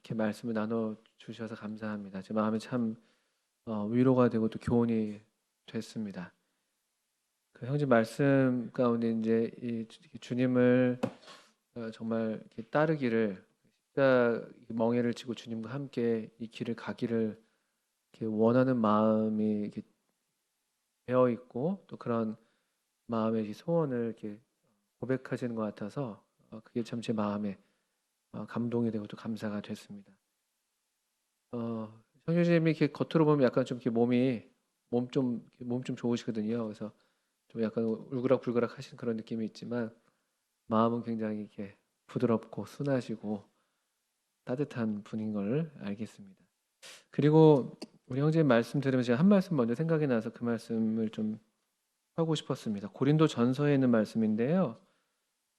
이렇게 말씀을 나눠 주셔서 감사합니다. 제 마음이 참 위로가 되고 또 교훈이 됐습니다. 그 형제 말씀 가운데 이제 이 주님을 정말 이렇게 따르기를 십자 멍에를 지고 주님과 함께 이 길을 가기를 이렇게 원하는 마음이 이렇게 배어 있고 또 그런 마음의 이 소원을 이렇게 고백하시는 것 같아서 그게 참 제 마음에 감동이 되고 또 감사가 됐습니다. 어, 형제님이 이렇게 겉으로 보면 약간 좀 이렇게 몸 좀 좋으시거든요. 그래서 좀 약간 울그락불그락 하시는 그런 느낌이 있지만 마음은 굉장히 이렇게 부드럽고 순하시고 따뜻한 분인 걸 알겠습니다. 그리고 우리 형제님 말씀 들으면서 제가 한 말씀 먼저 생각이 나서 그 말씀을 좀 하고 싶었습니다. 고린도 전서에 있는 말씀인데요.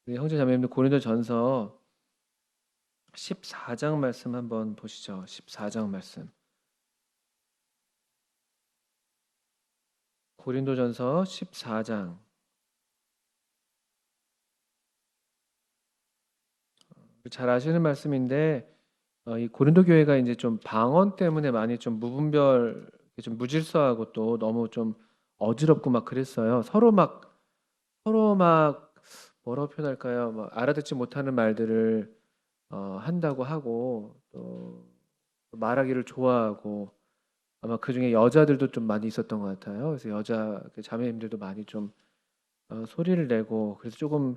우리 형제 자매님들 고린도 전서 14장 말씀 한번 보시죠. 14장 말씀. 고린도전서 14장. 잘 아시는 말씀인데 이 고린도 교회가 이제 좀 방언 때문에 많이 좀 무분별, 좀 무질서하고 또 너무 좀 어지럽고 막 그랬어요. 서로 막 뭐라고 표현할까요? 막 알아듣지 못하는 말들을 한다고 하고 또 말하기를 좋아하고 아마 그 중에 여자들도 좀 많이 있었던 것 같아요. 그래서 여자 그 자매님들도 많이 좀 소리를 내고 그래서 조금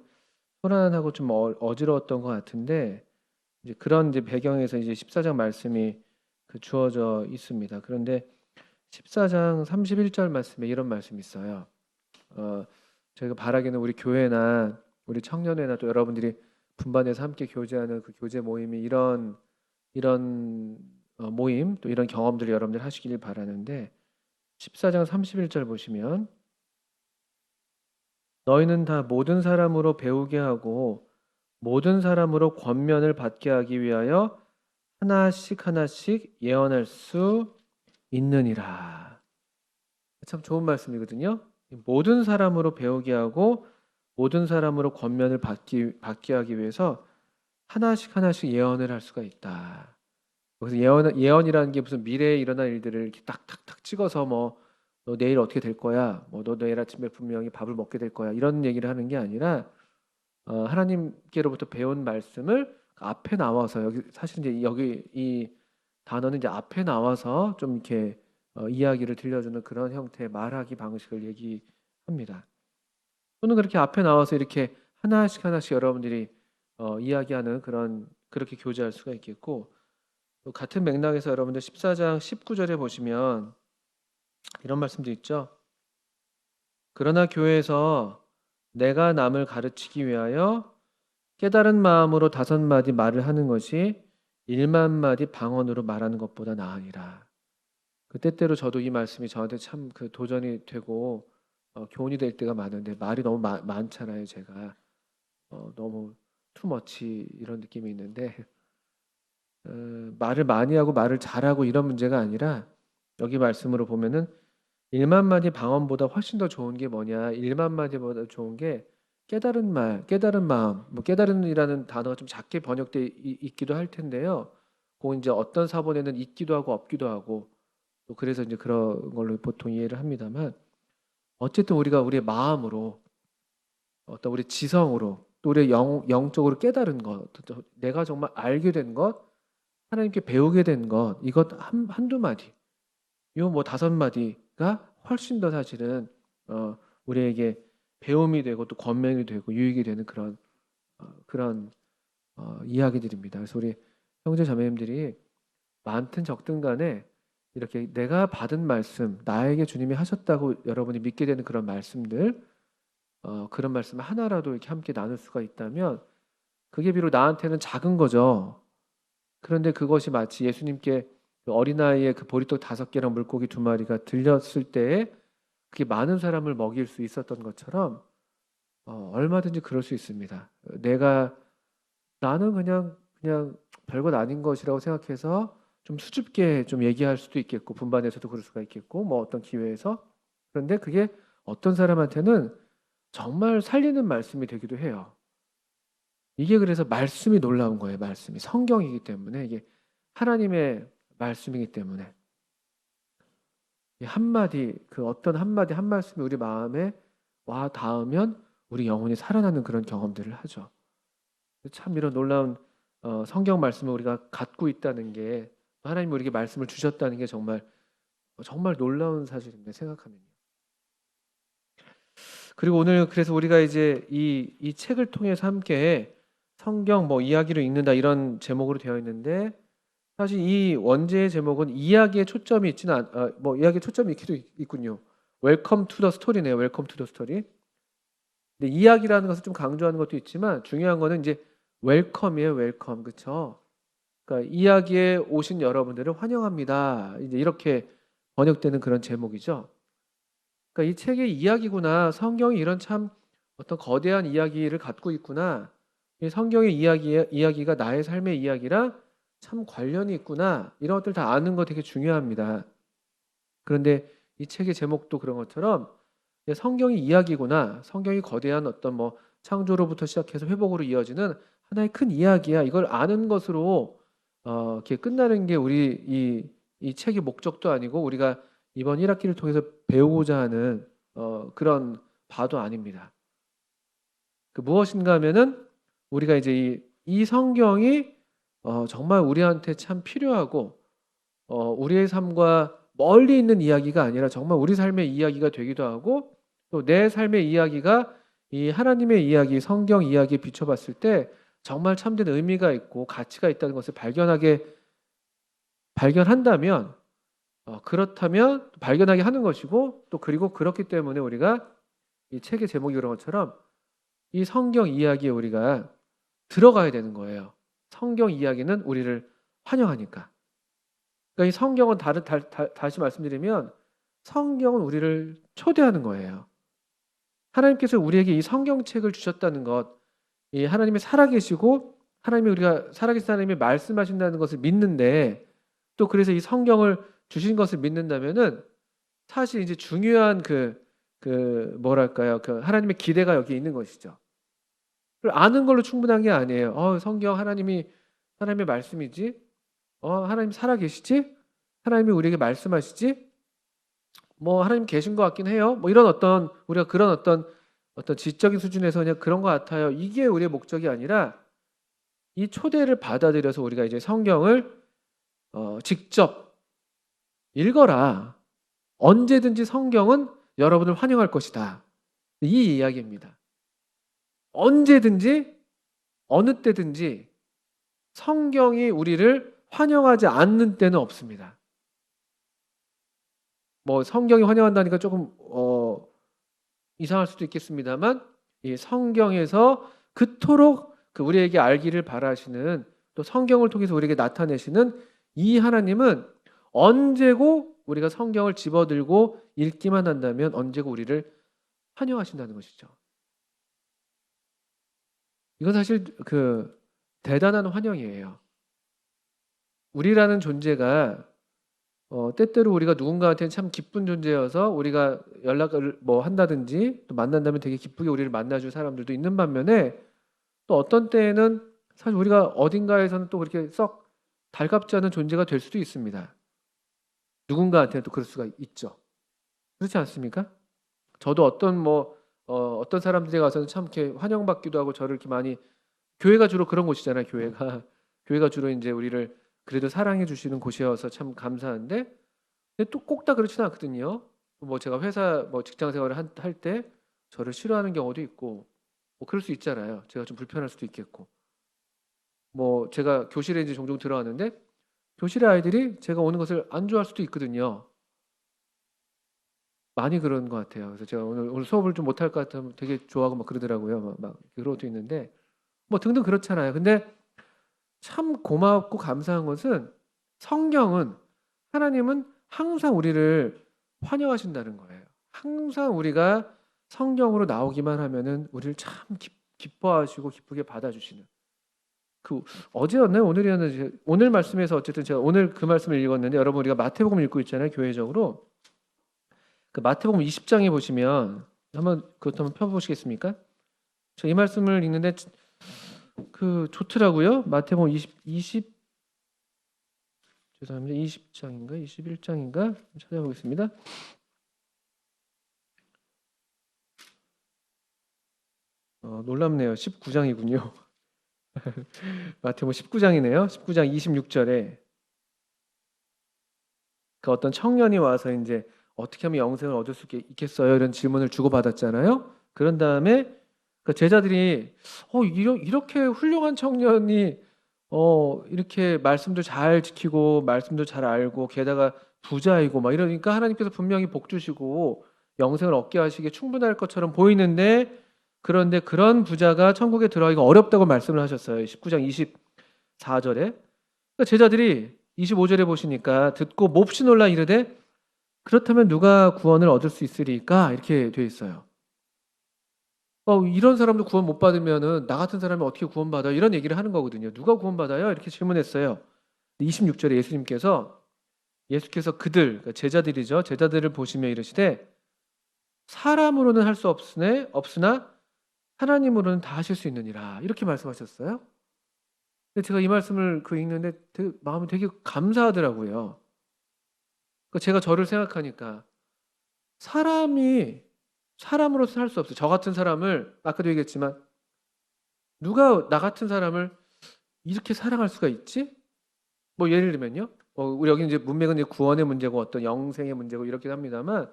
소란하고 좀 어지러웠던 것 같은데 이제 그런 이제 배경에서 이제 14장 말씀이 주어져 있습니다. 그런데 14장 31절 말씀에 이런 말씀이 있어요. 어, 저희가 바라기는 우리 교회나 우리 청년회나 또 여러분들이 분반해서 함께 교제하는 그 교제 모임이 이런 모임 또 이런 경험들을 여러분들 하시길 바라는데 14장 31절 보시면 너희는 다 모든 사람으로 배우게 하고 모든 사람으로 권면을 받게 하기 위하여 하나씩 하나씩 예언할 수 있느니라. 참 좋은 말씀이거든요. 모든 사람으로 배우게 하고 모든 사람으로 권면을 받게 하기 위해서 하나씩 하나씩 예언을 할 수가 있다. 그래서 예언이라는 게 무슨 미래에 일어날 일들을 이렇게 딱딱딱 찍어서 뭐 너 내일 어떻게 될 거야? 뭐 너 내일 아침에 분명히 밥을 먹게 될 거야. 이런 얘기를 하는 게 아니라 하나님께로부터 배운 말씀을 앞에 나와서 여기 사실 이제 여기 이 단어는 이제 앞에 나와서 좀 이렇게 이야기를 들려주는 그런 형태의 말하기 방식을 얘기합니다. 또는 그렇게 앞에 나와서 이렇게 하나씩 하나씩 여러분들이 이야기하는 그렇게 교제할 수가 있겠고 또 같은 맥락에서 여러분들 14장 19절에 보시면 이런 말씀도 있죠. 그러나 교회에서 내가 남을 가르치기 위하여 깨달은 마음으로 5마디 말을 하는 것이 1만 마디 방언으로 말하는 것보다 나으니라. 그 때때로 저도 이 말씀이 저한테 참 그 도전이 되고 교훈이 될 때가 많은데 말이 너무 많잖아요. 제가 너무 투머치 이런 느낌이 있는데 말을 많이 하고 말을 잘하고 이런 문제가 아니라 여기 말씀으로 보면은 1만 마디 방언보다 훨씬 더 좋은 게 뭐냐? 1만 마디보다 좋은 게 깨달은 말, 깨달은 마음. 뭐 깨달은이라는 단어가 좀 작게 번역돼 있기도 할 텐데요. 그건 이제 어떤 사본에는 있기도 하고 없기도 하고 또 그래서 이제 그런 걸로 보통 이해를 합니다만 어쨌든 우리가 우리의 마음으로 어떤 우리 지성으로 또 우리의 영적으로 깨달은 것, 또 내가 정말 알게 된 것, 하나님께 배우게 된 것, 이것 한두 마디, 요 뭐 5마디가 훨씬 더 사실은 우리에게 배움이 되고 또 권면이 되고 유익이 되는 그런 이야기들입니다. 그래서 우리 형제 자매님들이 많든 적든 간에 이렇게 내가 받은 말씀, 나에게 주님이 하셨다고 여러분이 믿게 되는 그런 말씀들, 그런 말씀을 하나라도 이렇게 함께 나눌 수가 있다면 그게 비록 나한테는 작은 거죠. 그런데 그것이 마치 예수님께 그 어린아이의 그 보리떡 5개랑 물고기 2마리가 들렸을 때에 그게 많은 사람을 먹일 수 있었던 것처럼 얼마든지 그럴 수 있습니다. 나는 그냥 별것 아닌 것이라고 생각해서 좀 수줍게 좀 얘기할 수도 있겠고 분반에서도 그럴 수가 있겠고 뭐 어떤 기회에서 그런데 그게 어떤 사람한테는 정말 살리는 말씀이 되기도 해요. 이게 그래서 말씀이 놀라운 거예요. 말씀이 성경이기 때문에 이게 하나님의 말씀이기 때문에 이 한마디, 그 어떤 한마디 한 말씀이 우리 마음에 와 닿으면 우리 영혼이 살아나는 그런 경험들을 하죠. 참 이런 놀라운 성경 말씀을 우리가 갖고 있다는 게, 하나님이 우리에게 말씀을 주셨다는 게 정말 정말 놀라운 사실입니다. 생각하면요. 그리고 오늘 그래서 우리가 이제 이 책을 통해서 함께 성경 뭐 이야기를 읽는다 이런 제목으로 되어 있는데, 사실 이 원제의 제목은 이야기에 초점이 있지는 뭐 이야기에 초점이 있기도 있군요. 웰컴 투 더 스토리네요. 웰컴 투 더 스토리. 근데 이야기라는 것을 좀 강조하는 것도 있지만 중요한 거는 이제 웰컴이에요. 웰컴. 그렇죠? 그러니까 이야기에 오신 여러분들을 환영합니다. 이제 이렇게 번역되는 그런 제목이죠. 그러니까 이 책의 이야기구나. 성경이 이런 참 어떤 거대한 이야기를 갖고 있구나. 이 성경의 이야기가 나의 삶의 이야기랑 참 관련이 있구나. 이런 것들 다 아는 거 되게 중요합니다. 그런데 이 책의 제목도 그런 것처럼 성경이 이야기구나. 성경이 거대한 어떤 뭐 창조로부터 시작해서 회복으로 이어지는 하나의 큰 이야기야. 이걸 아는 것으로 이렇게 끝나는 게 우리 이 책의 목적도 아니고 우리가 이번 1학기를 통해서 배우고자 하는 그런 바도 아닙니다. 그 무엇인가 하면은 우리가 이제 이 성경이 정말 우리한테 참 필요하고 우리의 삶과 멀리 있는 이야기가 아니라 정말 우리 삶의 이야기가 되기도 하고, 또 내 삶의 이야기가 이 하나님의 이야기, 성경 이야기에 비춰봤을 때 정말 참된 의미가 있고 가치가 있다는 것을 발견한다면, 그렇다면 발견하게 하는 것이고, 또 그리고 그렇기 때문에 우리가 이 책의 제목이 그런 것처럼 이 성경 이야기에 우리가 들어가야 되는 거예요. 성경 이야기는 우리를 환영하니까. 그러니까 이 성경은 다시 말씀드리면 성경은 우리를 초대하는 거예요. 하나님께서 우리에게 이 성경책을 주셨다는 것, 이 하나님이 살아계시고 하나님이 우리가 살아계신 하나님이 말씀하신다는 것을 믿는데, 또 그래서 이 성경을 주신 것을 믿는다면은 사실 이제 중요한 뭐랄까요, 그 하나님의 기대가 여기 있는 것이죠. 그걸 아는 걸로 충분한 게 아니에요. 성경 하나님의 말씀이지. 하나님 살아계시지? 하나님이 우리에게 말씀하시지? 뭐 하나님 계신 것 같긴 해요. 뭐 이런 우리가 그런 어떤 지적인 수준에서 그냥 그런 것 같아요. 이게 우리의 목적이 아니라 이 초대를 받아들여서 우리가 이제 성경을 직접 읽어라. 언제든지 성경은 여러분을 환영할 것이다. 이 이야기입니다. 언제든지 어느 때든지 성경이 우리를 환영하지 않는 때는 없습니다. 뭐 성경이 환영한다니까 조금 이상할 수도 있겠습니다만, 이 성경에서 그토록 우리에게 알기를 바라시는, 또 성경을 통해서 우리에게 나타내시는 이 하나님은 언제고 우리가 성경을 집어들고 읽기만 한다면 언제고 우리를 환영하신다는 것이죠. 이건 사실 대단한 환영이에요. 우리라는 존재가 때때로 우리가 누군가한테는 참 기쁜 존재여서 우리가 연락을 뭐 한다든지 또 만난다면 되게 기쁘게 우리를 만나줄 사람들도 있는 반면에, 또 어떤 때에는 사실 우리가 어딘가에서는 또 그렇게 썩 달갑지 않은 존재가 될 수도 있습니다. 누군가한테는 또 그럴 수가 있죠. 그렇지 않습니까? 저도 어떤 사람들에 가서는 참 이렇게 환영받기도 하고 저를 이렇게 많이, 교회가 주로 그런 곳이잖아요. 교회가 주로 이제 우리를 그래도 사랑해 주시는 곳이어서 참 감사한데, 근데 또 꼭 다 그렇지는 않거든요. 뭐 제가 회사 뭐 직장 생활을 할 때 저를 싫어하는 경우도 있고, 뭐 그럴 수 있잖아요. 제가 좀 불편할 수도 있겠고, 뭐 제가 교실에 이제 종종 들어왔는데 교실의 아이들이 제가 오는 것을 안 좋아할 수도 있거든요. 많이 그런 것 같아요. 그래서 제가 오늘 수업을 좀 못할 것 같으면 되게 좋아하고 막 그러더라고요. 막 그런 것도 있는데 뭐 등등 그렇잖아요. 근데 참 고맙고 감사한 것은 성경은, 하나님은 항상 우리를 환영하신다는 거예요. 항상 우리가 성경으로 나오기만 하면은 우리를 참 기뻐하시고 기쁘게 받아주시는. 어제였나요? 오늘이었는지, 오늘 말씀에서 어쨌든 제가 오늘 그 말씀을 읽었는데, 여러분 우리가 마태복음 읽고 있잖아요. 교회적으로. 그 마태복음 20장에 보시면 그것 한번 펴보시겠습니까? 저 이 말씀을 읽는데 좋더라고요. 마태복음 20 죄송합니다. 20장인가 21장인가 찾아보겠습니다. 놀랍네요. 19장이군요. 마태복음 19장이네요. 19장 26절에 그 어떤 청년이 와서 이제 어떻게 하면 영생을 얻을 수 있겠어요? 이런 질문을 주고받았잖아요. 그런 다음에 그 제자들이 이렇게 훌륭한 청년이 이렇게 말씀도 잘 지키고 말씀도 잘 알고 게다가 부자이고 막 이러니까 하나님께서 분명히 복 주시고 영생을 얻게 하시기에 충분할 것처럼 보이는데 그런데 그런 부자가 천국에 들어가기가 어렵다고 말씀을 하셨어요. 19장 24절에. 그러니까 제자들이 25절에 보시니까 듣고 몹시 놀라 이르되 그렇다면 누가 구원을 얻을 수 있으리까? 이렇게 돼 있어요. 이런 사람도 구원 못 받으면은 나 같은 사람이 어떻게 구원받아요? 이런 얘기를 하는 거거든요. 누가 구원받아요? 이렇게 질문했어요. 26절에 예수께서 그들, 그러니까 제자들이죠. 제자들을 보시며 이르시되 사람으로는 할 수 없으나 하나님으로는 다 하실 수 있느니라. 이렇게 말씀하셨어요. 근데 제가 이 말씀을 읽는데 마음이 되게 감사하더라고요. 그러니까 제가 저를 생각하니까 사람으로서 할 수 없어요. 저 같은 사람을 아까도 얘기했지만 누가 나 같은 사람을 이렇게 사랑할 수가 있지? 뭐 예를 들면요. 우리 여기 이제 문맥은 이제 구원의 문제고 어떤 영생의 문제고 이렇게 합니다만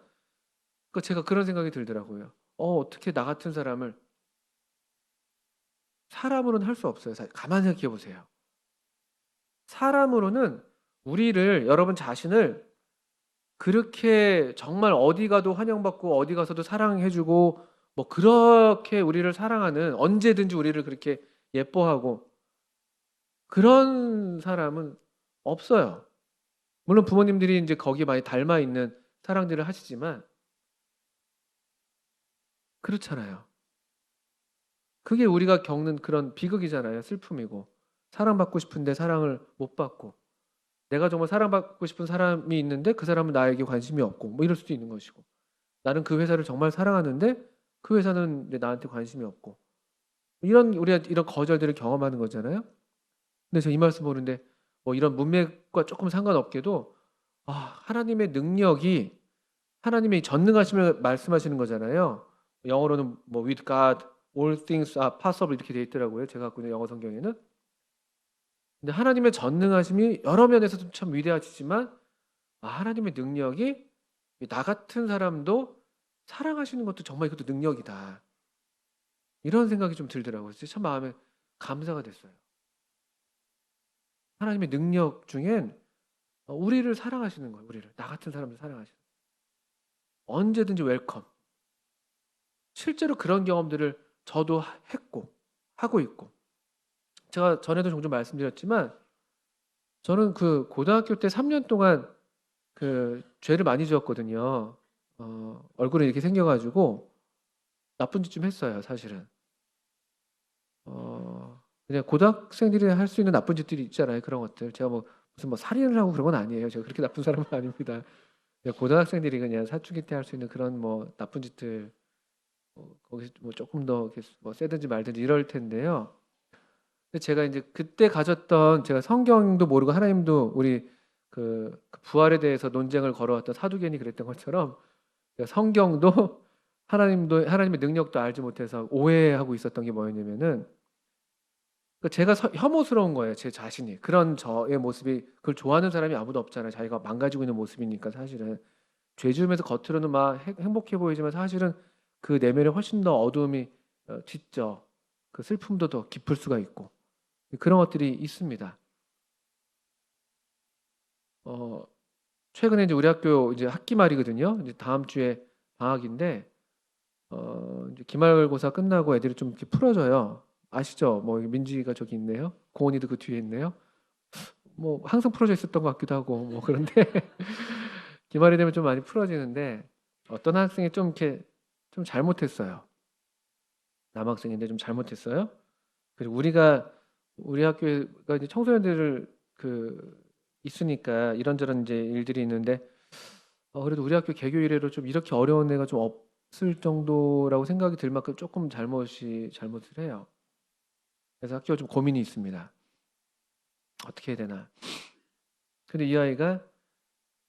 제가 그런 생각이 들더라고요. 어떻게 나 같은 사람을 사람으로는 할 수 없어요. 가만히 생각해 보세요. 사람으로는 여러분 자신을 그렇게 정말 어디 가도 환영받고 어디 가서도 사랑해주고 뭐 그렇게 우리를 사랑하는 언제든지 우리를 그렇게 예뻐하고 그런 사람은 없어요. 물론 부모님들이 이제 거기에 많이 닮아 있는 사랑들을 하시지만 그렇잖아요. 그게 우리가 겪는 그런 비극이잖아요. 슬픔이고 사랑받고 싶은데 사랑을 못 받고 내가 정말 사랑받고 싶은 사람이 있는데 그 사람은 나에게 관심이 없고 뭐 이럴 수도 있는 것이고 나는 그 회사를 정말 사랑하는데 그 회사는 나한테 관심이 없고 우리가 이런 거절들을 경험하는 거잖아요. 근데 저 이 말씀 보는데 이런 문맥과 조금 상관없게도 하나님의 능력이 하나님의 전능하심을 말씀하시는 거잖아요. 영어로는 with God all things are possible 이렇게 돼 있더라고요. 제가 갖고 있는 영어 성경에는. 근데 하나님의 전능하심이 여러 면에서도 참 위대하시지만 하나님의 능력이 나 같은 사람도 사랑하시는 것도 정말 이것도 능력이다. 이런 생각이 좀 들더라고요. 참 마음에 감사가 됐어요. 하나님의 능력 중엔 우리를 사랑하시는 거예요. 나 같은 사람들 사랑하시는 거예요. 언제든지 웰컴. 실제로 그런 경험들을 저도 했고 하고 있고 제가 전에도 종종 말씀드렸지만 저는 그 고등학교 때 3년 동안 그 죄를 많이 지었거든요. 얼굴이 이렇게 생겨가지고 나쁜 짓 좀 했어요, 사실은. 그냥 고등학생들이 할 수 있는 나쁜 짓들이 있잖아요, 그런 것들. 제가 무슨 살인을 하고 그런 건 아니에요. 제가 그렇게 나쁜 사람은 아닙니다. 그냥 고등학생들이 그냥 사춘기 때 할 수 있는 그런 나쁜 짓들 거기서 조금 더 이렇게 세든지 말든지 이럴 텐데요. 근데 제가 이제 그때 가졌던 제가 성경도 모르고 하나님도 우리 그 부활에 대해서 논쟁을 걸어왔던 사두개인이 그랬던 것처럼 제가 성경도 하나님도 하나님의 능력도 알지 못해서 오해하고 있었던 게 뭐였냐면은 제가 혐오스러운 거예요. 제 자신이. 그런 저의 모습이 그걸 좋아하는 사람이 아무도 없잖아요. 자기가 망가지고 있는 모습이니까 사실은. 죄 지으면서 겉으로는 막 행복해 보이지만 사실은 그 내면에 훨씬 더 어두움이 짙죠. 그 슬픔도 더 깊을 수가 있고. 그런 것들이 있습니다. 최근에 이제 우리 학교 이제 학기 말이거든요. 이제 다음 주에 방학인데 이제 기말고사 끝나고 애들이 좀 이렇게 풀어져요. 아시죠? 민지가 저기 있네요. 고은이도 그 뒤에 있네요. 항상 풀어져 있었던 것 같기도 하고 그런데 기말이 되면 좀 많이 풀어지는데 어떤 학생이 좀 이렇게 좀 잘못했어요. 남학생인데 좀 잘못했어요. 그리고 우리 학교가 이제 청소년들을 있으니까 이런저런 이제 일들이 있는데 그래도 우리 학교 개교 이래로 좀 이렇게 어려운 애가 좀 없을 정도라고 생각이 들 만큼 조금 잘못을 해요. 그래서 학교가 좀 고민이 있습니다. 어떻게 해야 되나? 근데 이 아이가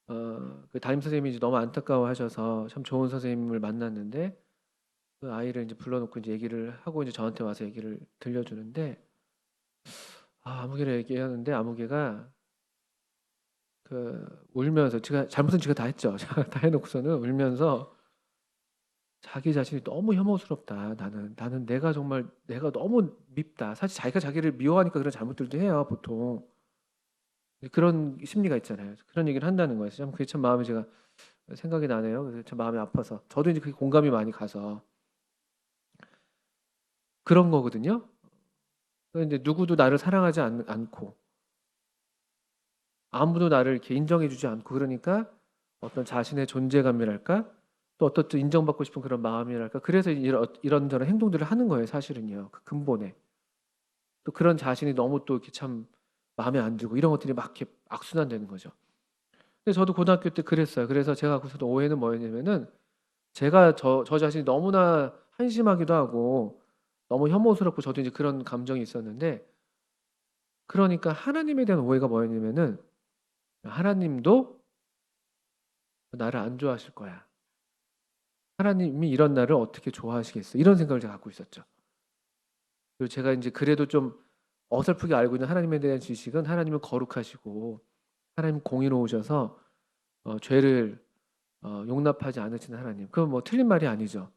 그 담임 선생님이 이제 너무 안타까워하셔서 참 좋은 선생님을 만났는데 그 아이를 이제 불러놓고 이제 얘기를 하고 이제 저한테 와서 얘기를 들려주는데 아무개를 얘기하는데 아무개가 그 울면서 제가 잘못은 제가 다 했죠. 제가 다 해놓고서는 울면서 자기 자신이 너무 혐오스럽다. 나는 내가 정말 내가 너무 밉다. 사실 자기가 자기를 미워하니까 그런 잘못들도 해요, 보통. 그런 심리가 있잖아요. 그런 얘기를 한다는 거예요. 참 그게 참 마음이 제가 생각이 나네요. 그래서 참 마음이 아파서 저도 이제 그게 공감이 많이 가서 그런 거거든요. 근데 누구도 나를 사랑하지 않고 아무도 나를 이렇게 인정해주지 않고 그러니까 어떤 자신의 존재감이랄까 또 어떤 또 인정받고 싶은 그런 마음이랄까 그래서 이런저런 행동들을 하는 거예요. 사실은요. 그 근본에 또 그런 자신이 너무 또 이렇게 참 마음에 안 들고 이런 것들이 막 이렇게 악순환되는 거죠. 근데 저도 고등학교 때 그랬어요. 그래서 제가 거기서도 오해는 뭐였냐면은 제가 저 자신이 너무나 한심하기도 하고 너무 혐오스럽고 저도 이제 그런 감정이 있었는데 그러니까 하나님에 대한 오해가 뭐였냐면은 하나님도 나를 안 좋아하실 거야. 하나님이 이런 나를 어떻게 좋아하시겠어? 이런 생각을 제가 갖고 있었죠. 그리고 제가 이제 그래도 좀 어설프게 알고 있는 하나님에 대한 지식은 하나님은 거룩하시고 하나님 공의로우셔서 죄를 용납하지 않으시는 하나님. 그건 뭐 틀린 말이 아니죠.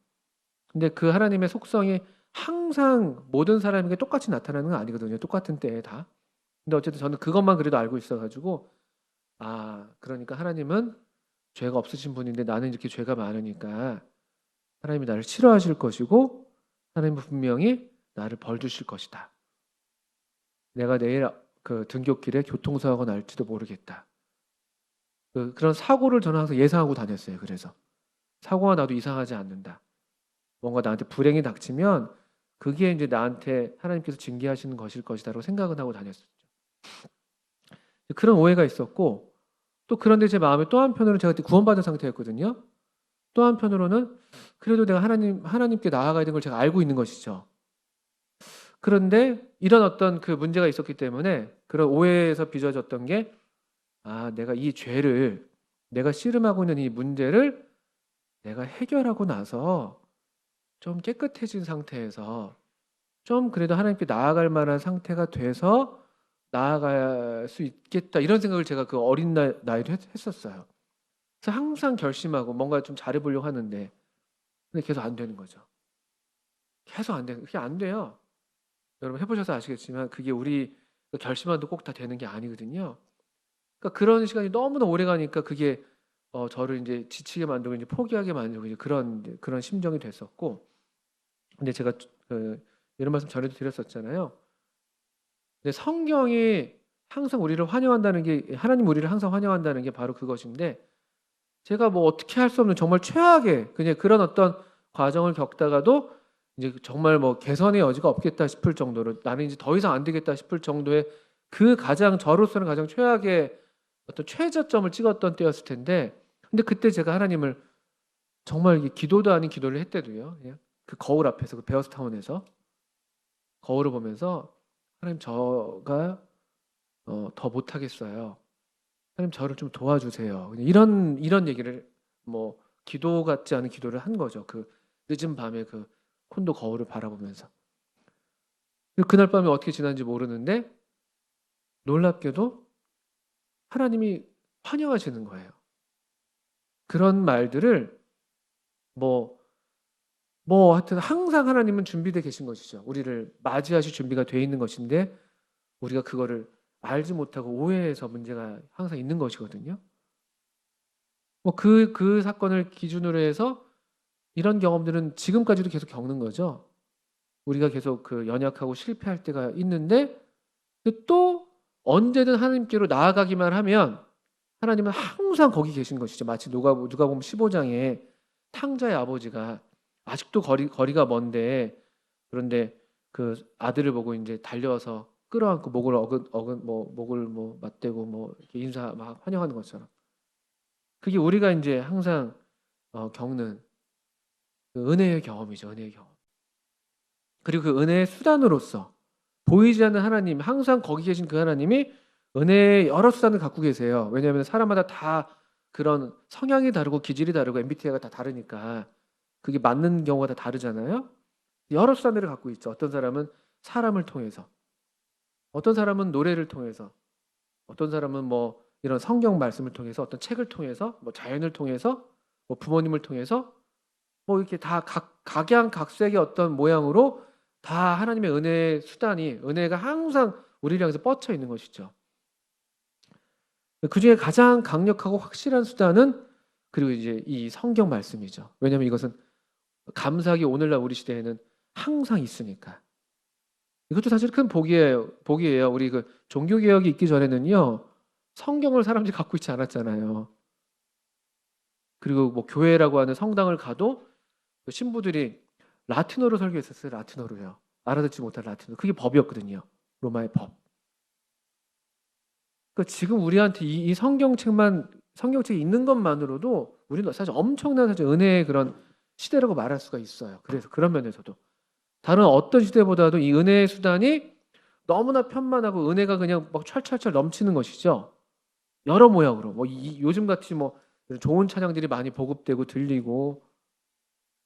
근데 그 하나님의 속성이 항상 모든 사람에게 똑같이 나타나는 건 아니거든요. 똑같은 때에 다. 근데 어쨌든 저는 그것만 그래도 알고 있어가지고 그러니까 하나님은 죄가 없으신 분인데 나는 이렇게 죄가 많으니까 하나님이 나를 싫어하실 것이고 하나님은 분명히 나를 벌 주실 것이다. 내가 내일 그 등굣길에 교통사고가 날지도 모르겠다. 그런 사고를 저는 항상 예상하고 다녔어요. 그래서 사고가 나도 이상하지 않는다. 뭔가 나한테 불행이 닥치면 그게 이제 나한테 하나님께서 징계하시는 것일 것이다라고 생각은 하고 다녔었죠. 그런 오해가 있었고 또 그런데 제 마음에 또 한편으로는 제가 그때 구원받은 상태였거든요. 또 한편으로는 그래도 내가 하나님께 나아가야 되는 걸 제가 알고 있는 것이죠. 그런데 이런 어떤 그 문제가 있었기 때문에 그런 오해에서 빚어졌던 게 내가 이 죄를 내가 씨름하고 있는 이 문제를 내가 해결하고 나서 좀 깨끗해진 상태에서 좀 그래도 하나님께 나아갈 만한 상태가 돼서 나아갈 수 있겠다 이런 생각을 제가 그 어린 나이로 했었어요. 그래서 항상 결심하고 뭔가 좀 잘해보려고 하는데 근데 계속 안 되는 거죠. 계속 안 되는 그게 안 돼요. 여러분 해보셔서 아시겠지만 그게 우리 결심한도 꼭 다 되는 게 아니거든요. 그러니까 그런 시간이 너무나 오래 가니까 그게 저를 이제 지치게 만들고 이제 포기하게 만들고 이제 그런 심정이 됐었고 근데 제가 이런 말씀 전에도 드렸었잖아요. 근데 성경이 항상 우리를 환영한다는 게 하나님 우리를 항상 환영한다는 게 바로 그것인데 제가 뭐 어떻게 할 수 없는 정말 최악의 그냥 그런 어떤 과정을 겪다가도 이제 정말 뭐 개선의 여지가 없겠다 싶을 정도로 나는 이제 더 이상 안 되겠다 싶을 정도의 그 가장 저로서는 가장 최악의 어떤 최저점을 찍었던 때였을 텐데 근데 그때 제가 하나님을 정말 이게 기도도 아닌 기도를 했대도요. 그냥 그 거울 앞에서 그 베어스타운에서 거울을 보면서 하나님 저가 더 못하겠어요. 하나님 저를 좀 도와주세요. 그냥 이런 얘기를 뭐 기도 같지 않은 기도를 한 거죠. 그 늦은 밤에 그 콘도 거울을 바라보면서. 그리고 그날 밤에 어떻게 지났는지 모르는데 놀랍게도 하나님이 환영하시는 거예요. 그런 말들을 하여튼 항상 하나님은 준비되어 계신 것이죠. 우리를 맞이하실 준비가 되어 있는 것인데 우리가 그거를 알지 못하고 오해해서 문제가 항상 있는 것이거든요. 그 사건을 기준으로 해서 이런 경험들은 지금까지도 계속 겪는 거죠. 우리가 계속 그 연약하고 실패할 때가 있는데 근데 또 언제든 하나님께로 나아가기만 하면 하나님은 항상 거기 계신 것이죠. 마치 누가복음 15장에 탕자의 아버지가 아직도 거리가 먼데 그런데 그 아들을 보고 이제 달려와서 끌어안고 목을 맞대고 이렇게 인사 막 환영하는 것처럼 그게 우리가 이제 항상 겪는 그 은혜의 경험이죠. 은혜의 경험. 그리고 그 은혜의 수단으로서 보이지 않는 하나님, 항상 거기 계신 그 하나님이 은혜의 여러 수단을 갖고 계세요. 왜냐하면 사람마다 다 그런 성향이 다르고 기질이 다르고 MBTI가 다 다르니까 그게 맞는 경우가 다 다르잖아요. 여러 수단들을 갖고 있죠. 어떤 사람은 사람을 통해서, 어떤 사람은 노래를 통해서, 어떤 사람은 뭐 이런 성경 말씀을 통해서, 어떤 책을 통해서, 뭐 자연을 통해서, 뭐 부모님을 통해서, 뭐 이렇게 다 각양각색의 어떤 모양으로 다 하나님의 은혜의 수단이, 은혜가 항상 우리를 향해서 뻗쳐 있는 것이죠. 그 중에 가장 강력하고 확실한 수단은 그리고 이제 이 성경 말씀이죠. 왜냐하면 이것은 감사하게 오늘날 우리 시대에는 항상 있으니까. 이것도 사실 큰 복이에요. 복이에요. 우리 그 종교 개혁이 있기 전에는요, 성경을 사람들이 갖고 있지 않았잖아요. 그리고 뭐 교회라고 하는 성당을 가도 그 신부들이 라틴어로 설교했었어요. 라틴어로요. 알아듣지 못할 라틴어. 그게 법이었거든요. 로마의 법. 그러니까 지금 우리한테 이 성경책이 있는 것만으로도 우리는 사실 엄청난 사실 은혜의 그런 시대라고 말할 수가 있어요. 그래서 그런 면에서도 다른 어떤 시대보다도 이 은혜의 수단이 너무나 편만하고 은혜가 그냥 막 찰찰찰 넘치는 것이죠. 여러 모양으로 뭐 요즘 같이 뭐 좋은 찬양들이 많이 보급되고 들리고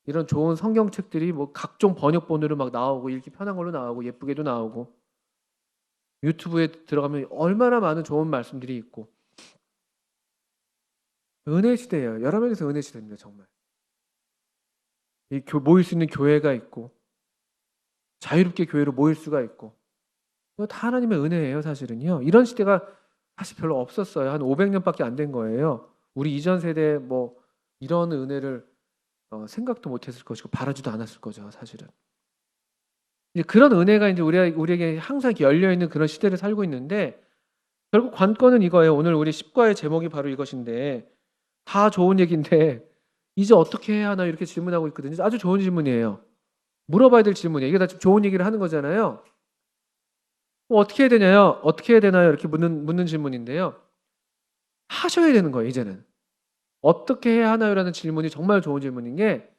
이런 좋은 성경책들이 뭐 각종 번역본으로 막 나오고 읽기 편한 걸로 나오고 예쁘게도 나오고 유튜브에 들어가면 얼마나 많은 좋은 말씀들이 있고 은혜 시대예요. 여러 면에서 은혜 시대입니다. 정말. 모일 수 있는 교회가 있고 자유롭게 교회로 모일 수가 있고 이거 다 하나님의 은혜예요. 사실은요. 이런 시대가 사실 별로 없었어요. 한 500년밖에 안 된 거예요. 우리 이전 세대 뭐 이런 은혜를 생각도 못했을 것이고 바라지도 않았을 거죠. 사실은. 이제 그런 은혜가 이제 우리에게 항상 열려 있는 그런 시대를 살고 있는데 결국 관건은 이거예요. 오늘 우리 10과의 제목이 바로 이것인데 다 좋은 얘기인데 이제 어떻게 해야 하나 이렇게 질문하고 있거든요. 아주 좋은 질문이에요. 물어봐야 될 질문이에요. 이게 다 좋은 얘기를 하는 거잖아요. 어떻게 해야 되나요? 어떻게 해야 되나요? 이렇게 묻는 질문인데요. 하셔야 되는 거예요. 이제는. 어떻게 해야 하나요라는 질문이 정말 좋은 질문인 게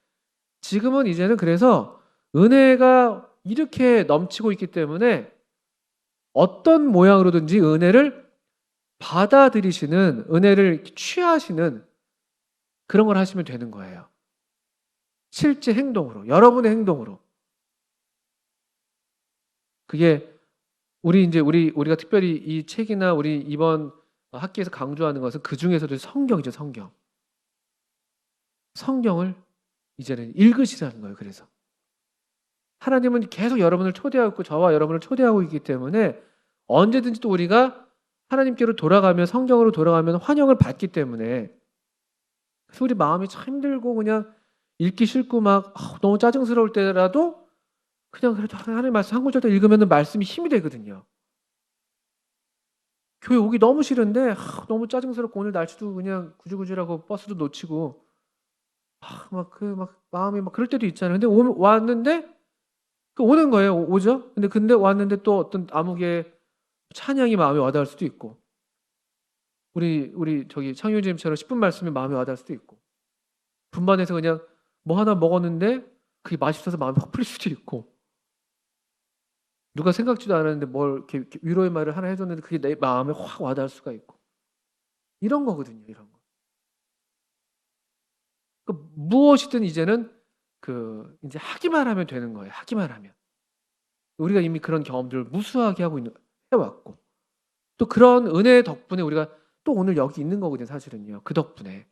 지금은 이제는 그래서 은혜가 이렇게 넘치고 있기 때문에 어떤 모양으로든지 은혜를 받아들이시는 은혜를 취하시는 그런 걸 하시면 되는 거예요. 실제 행동으로, 여러분의 행동으로. 그게 우리가 특별히 이 책이나 우리 이번 학기에서 강조하는 것은 그 중에서도 성경이죠, 성경. 성경을 이제는 읽으시라는 거예요. 그래서 하나님은 계속 여러분을 초대하고 있고 저와 여러분을 초대하고 있기 때문에 언제든지 또 우리가 하나님께로 돌아가면 성경으로 돌아가면 환영을 받기 때문에 그래서 우리 마음이 참 힘들고 그냥 읽기 싫고 막 너무 짜증스러울 때라도 그냥 그래도 하나님 말씀 한 구절 더 읽으면 말씀이 힘이 되거든요. 교회 오기 너무 싫은데 너무 짜증스럽고 오늘 날씨도 그냥 구질구질하고 버스도 놓치고 막 마음이 막 그럴 때도 있잖아요. 근데 왔는데 오는 거예요. 오죠. 근데 왔는데 또 어떤 암흑의 찬양이 마음에 와닿을 수도 있고 우리 저기 창유님처럼 10분 말씀이 마음에 와닿을 수도 있고 분반해서 그냥 뭐 하나 먹었는데 그게 맛있어서 마음이 확 풀릴 수도 있고 누가 생각지도 않았는데 뭘 이렇게 위로의 말을 하나 해줬는데 그게 내 마음에 확 와닿을 수가 있고 이런 거거든요. 이런 거. 그러니까 무엇이든 이제는 이제 하기만 하면 되는 거예요. 하기만 하면 우리가 이미 그런 경험들을 무수하게 해왔고 또 그런 은혜 덕분에 우리가 또 오늘 여기 있는 거거든요. 사실은요. 그 덕분에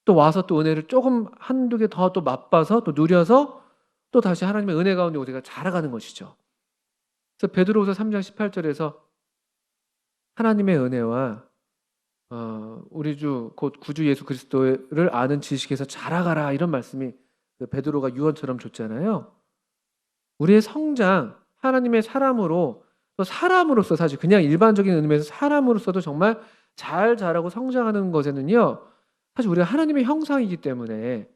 또 와서 또 은혜를 조금 한두 개 더 또 맛봐서 또 누려서 또 다시 하나님의 은혜 가운데 우리가 자라가는 것이죠. 그래서 베드로후서 3장 18절에서 하나님의 은혜와 우리 주 곧 구주 예수 그리스도를 아는 지식에서 자라가라 이런 말씀이 베드로가 유언처럼 줬잖아요. 우리의 성장, 하나님의 사람으로 또 사람으로서 사실 그냥 일반적인 의미에서 사람으로서도 정말 잘 자라고 성장하는 것에는요. 사실 우리가 하나님의 형상이기 때문에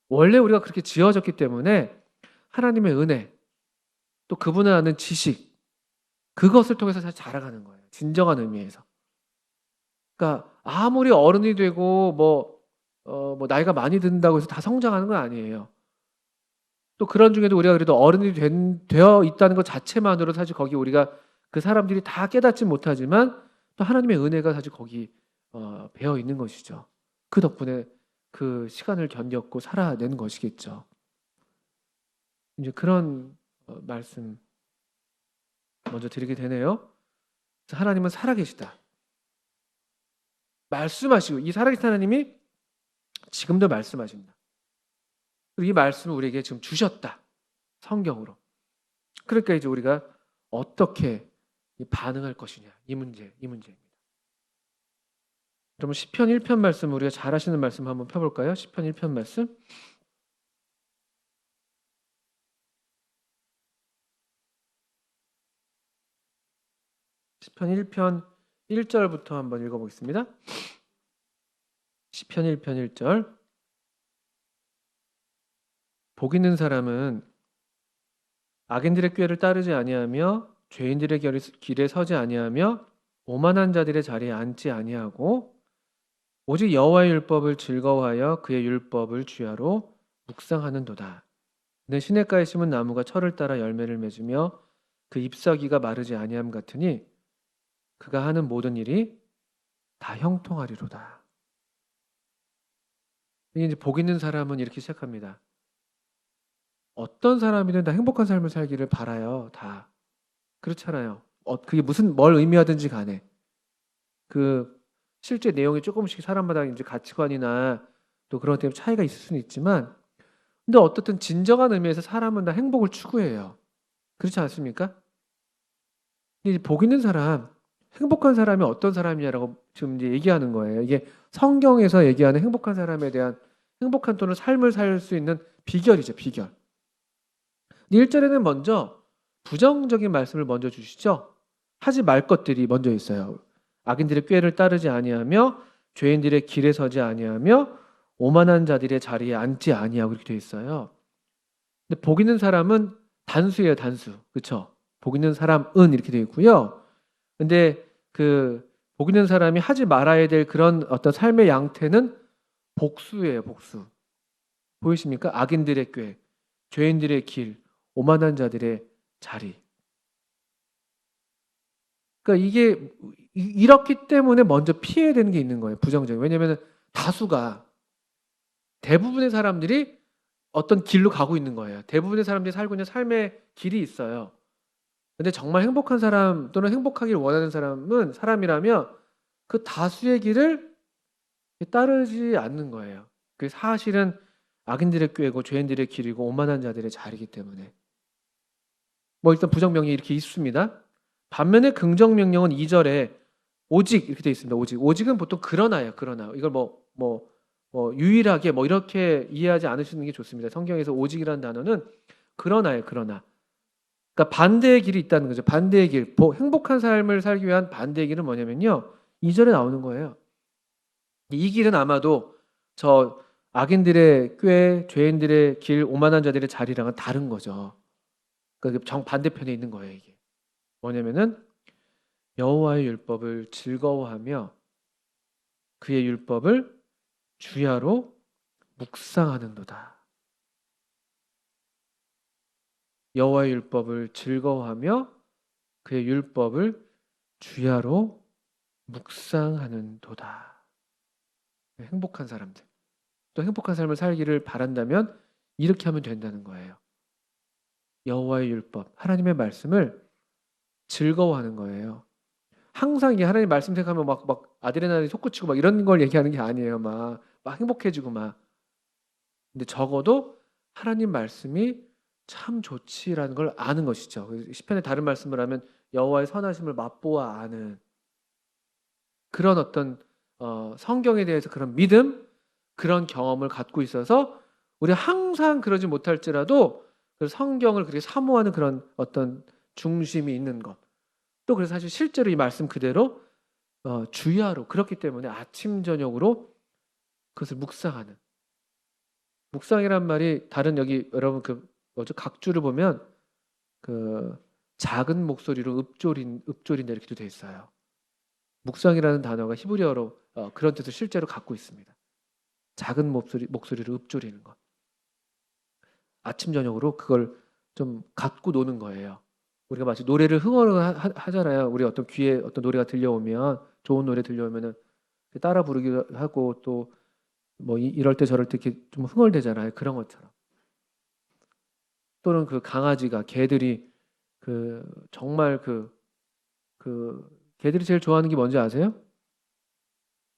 원래 우리가 그렇게 지어졌기 때문에 하나님의 은혜 또 그분을 아는 지식 그것을 통해서 사실 자라가는 거예요. 진정한 의미에서. 그러니까 아무리 어른이 되고 뭐 나이가 많이 든다고 해서 다 성장하는 건 아니에요. 또 그런 중에도 우리가 그래도 어른이 되어 있다는 것 자체만으로 사실 거기 우리가 그 사람들이 다 깨닫지 못하지만 또 하나님의 은혜가 사실 거기 배어 있는 것이죠. 그 덕분에 그 시간을 견뎠고 살아낸 것이겠죠. 이제 그런 말씀 먼저 드리게 되네요. 하나님은 살아계시다. 말씀하시고 이 살아계신 하나님이 지금도 말씀하십니다. 그리고 이 말씀을 우리에게 지금 주셨다. 성경으로. 그러니까 이제 우리가 어떻게 반응할 것이냐 이 문제입니다. 그러면 시편 1편 말씀 우리가 잘 아시는 말씀 한번 펴볼까요? 시편 1편 말씀. 시편 1편 1절부터 한번 읽어보겠습니다. 시편 1편 1절. 복 있는 사람은 악인들의 꾀를 따르지 아니하며 죄인들의 길에 서지 아니하며 오만한 자들의 자리에 앉지 아니하고 오직 여호와의 율법을 즐거워하여 그의 율법을 주야로 묵상하는도다. 내 시냇가에 심은 나무가 철을 따라 열매를 맺으며 그 잎사귀가 마르지 아니함 같으니 그가 하는 모든 일이 다 형통하리로다. 이게 이제 복 있는 사람은 이렇게 시작합니다. 어떤 사람이든 다 행복한 삶을 살기를 바라요. 다 그렇잖아요. 그게 뭘 의미하든지 간에 그 실제 내용이 조금씩 사람마다 이제 가치관이나 또 그런 것 때문에 차이가 있을 수는 있지만, 근데 어떻든 진정한 의미에서 사람은 다 행복을 추구해요. 그렇지 않습니까? 근데 이제 복 있는 사람, 행복한 사람이 어떤 사람이냐라고 지금 이제 얘기하는 거예요. 이게 성경에서 얘기하는 행복한 사람에 대한 행복한 또는 삶을 살 수 있는 비결이죠, 비결. 1절에는 먼저 부정적인 말씀을 먼저 주시죠. 하지 말 것들이 먼저 있어요. 악인들의 꾀를 따르지 아니하며 죄인들의 길에 서지 아니하며 오만한 자들의 자리에 앉지 아니하고 이렇게 되어 있어요. 근데 복 있는 사람은 단수예요, 단수. 그렇죠? 복 있는 사람은 이렇게 되어 있고요. 근데 그 복 있는 사람이 하지 말아야 될 그런 어떤 삶의 양태는 복수예요, 복수. 보이십니까? 악인들의 꾀, 죄인들의 길, 오만한 자들의 자리. 그러니까 이게 이렇기 때문에 먼저 피해야 되는 게 있는 거예요. 부정적인. 왜냐하면 다수가 대부분의 사람들이 어떤 길로 가고 있는 거예요. 대부분의 사람들이 살고 있는 삶의 길이 있어요. 근데 정말 행복한 사람 또는 행복하길 원하는 사람이라면 그 다수의 길을 따르지 않는 거예요. 그 사실은 악인들의 꾀고 죄인들의 길이고 오만한 자들의 자리이기 때문에. 뭐 일단 부정명령이 이렇게 있습니다. 반면에 긍정명령은 2절에 오직 이렇게 되어 있습니다. 오직은 보통 그러나요. 그러나 이걸 유일하게 이렇게 이해하지 않으시는 게 좋습니다. 성경에서 오직이라는 단어는 그러나요. 그러나. 그러니까 반대의 길이 있다는 거죠. 반대의 길. 행복한 삶을 살기 위한 반대의 길은 뭐냐면요. 2절에 나오는 거예요. 이 길은 아마도 저 악인들의 꾀, 죄인들의 길, 오만한 자들의 자리랑은 다른 거죠. 그러니까 정반대편에 있는 거예요, 이게. 뭐냐면은 여호와의 율법을 즐거워하며 그의 율법을 주야로 묵상하는도다. 여호와의 율법을 즐거워하며 그의 율법을 주야로 묵상하는도다. 행복한 사람들. 또 행복한 삶을 살기를 바란다면 이렇게 하면 된다는 거예요. 여호와의 율법, 하나님의 말씀을 즐거워하는 거예요. 항상 이게 하나님 말씀 생각하면 막 아드레날린 솟구치고 막 이런 걸 얘기하는 게 아니에요. 막 행복해지고 막. 근데 적어도 하나님 말씀이 참 좋지라는 걸 아는 것이죠. 시편의 다른 말씀을 하면 여호와의 선하심을 맛보아 아는 그런 어떤 성경에 대해서 그런 믿음, 그런 경험을 갖고 있어서 우리 항상 그러지 못할지라도 그 성경을 그렇게 사모하는 그런 어떤 중심이 있는 것. 또 그래서 사실 실제로 이 말씀 그대로 주야로 그렇기 때문에 아침 저녁으로 그것을 묵상하는. 묵상이란 말이 다른 여기 여러분 각주를 보면 그 작은 목소리로 읊조린다 이렇게도 돼 있어요. 묵상이라는 단어가 히브리어로 그런 뜻을 실제로 갖고 있습니다. 작은 목소리로 읊조리는 것. 아침 저녁으로 그걸 좀 갖고 노는 거예요. 우리가 마치 노래를 하잖아요. 우리 어떤 귀에 어떤 노래가 들려오면 좋은 노래 들려오면은 따라 부르기도 하고 또 뭐 이럴 때 저럴 때 이렇게 좀 흥얼대잖아요. 그런 것처럼. 또는 그 강아지가 개들이 그 정말 그 개들이 제일 좋아하는 게 뭔지 아세요?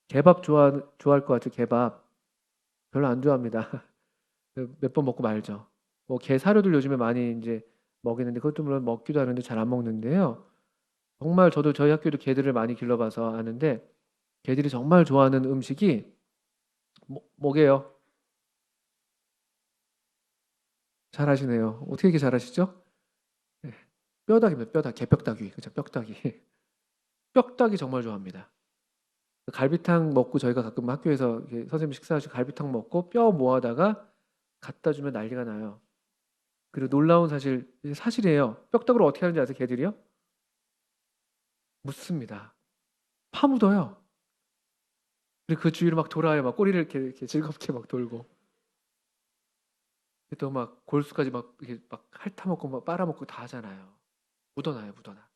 개밥 좋아할 것 같죠? 개밥. 별로 안 좋아합니다. 몇 번 먹고 말죠. 뭐 개 사료들 요즘에 많이 이제 먹이는데 그것도 물론 먹기도 하는데 잘 안 먹는데요. 정말 저도 저희 학교도 개들을 많이 길러봐서 아는데 개들이 정말 좋아하는 음식이 뭐게요? 잘하시네요. 어떻게 이렇게 잘하시죠? 네. 뼈다귀입니다. 뼈다귀. 개뼈다귀. 그죠? 뼈다귀. 뼈다귀 정말 좋아합니다. 갈비탕 먹고 저희가 가끔 학교에서 이렇게 선생님 식사하시고 갈비탕 먹고 뼈 모아다가 갖다 주면 난리가 나요. 그리고 놀라운 사실이에요. 뼈다귀를 어떻게 하는지 아세요? 개들이요? 묻습니다. 파묻어요. 그리고 그 주위를 막 돌아요. 막 꼬리를 이렇게 즐겁게 막 돌고. 또 막 골수까지 막 이렇게 막 핥아먹고 막 빨아먹고 다 하잖아요. 묻어나요, 묻어나.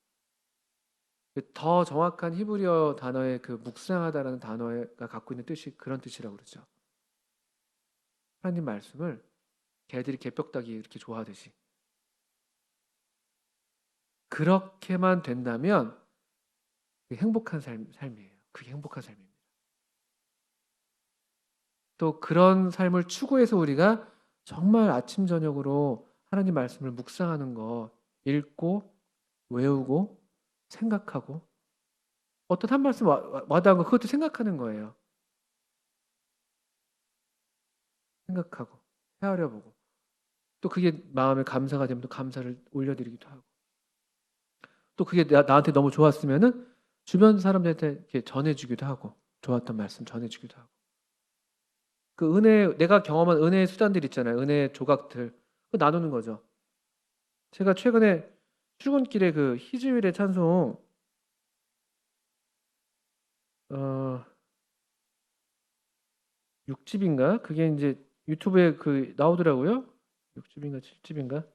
더 정확한 히브리어 단어의 그 묵상하다라는 단어가 갖고 있는 뜻이 그런 뜻이라고 그러죠. 하나님 말씀을 개들이 개벽다귀 이렇게 좋아하듯이 그렇게만 된다면 그게 행복한 삶이에요. 그게 행복한 삶입니다. 또 그런 삶을 추구해서 우리가 정말 아침 저녁으로 하나님 말씀을 묵상하는 거 읽고 외우고 생각하고 어떤 한 말씀 와닿은 거 그것도 생각하는 거예요. 생각하고 헤아려 보고 또 그게 마음에 감사가 되면 또 감사를 올려드리기도 하고 또 그게 나한테 너무 좋았으면은 주변 사람들한테 이렇게 전해주기도 하고 좋았던 말씀 전해주기도 하고 그 은혜 내가 경험한 은혜의 수단들 있잖아요. 은혜의 조각들 그 나누는 거죠. 제가 최근에 출근길에 그 희주일의 찬송 어 6집인가 그게 이제 유튜브에 그 나오더라고요. 6집인가 7집인가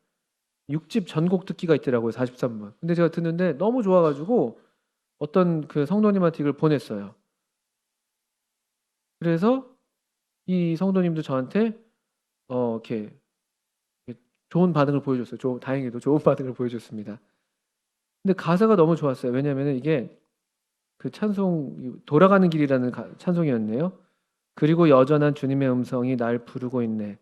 6집 전곡 듣기가 있더라고요. 43분. 근데 제가 듣는데 너무 좋아가지고 어떤 그 성도님한테 이걸 보냈어요. 그래서 이 성도님도 저한테 이렇게 좋은 반응을 보여줬어요. 다행히도 좋은 반응을 보여줬습니다. 근데 가사가 너무 좋았어요. 왜냐하면 이게 그 찬송 돌아가는 길이라는 찬송이었네요. 그리고 여전한 주님의 음성이 날 부르고 있네.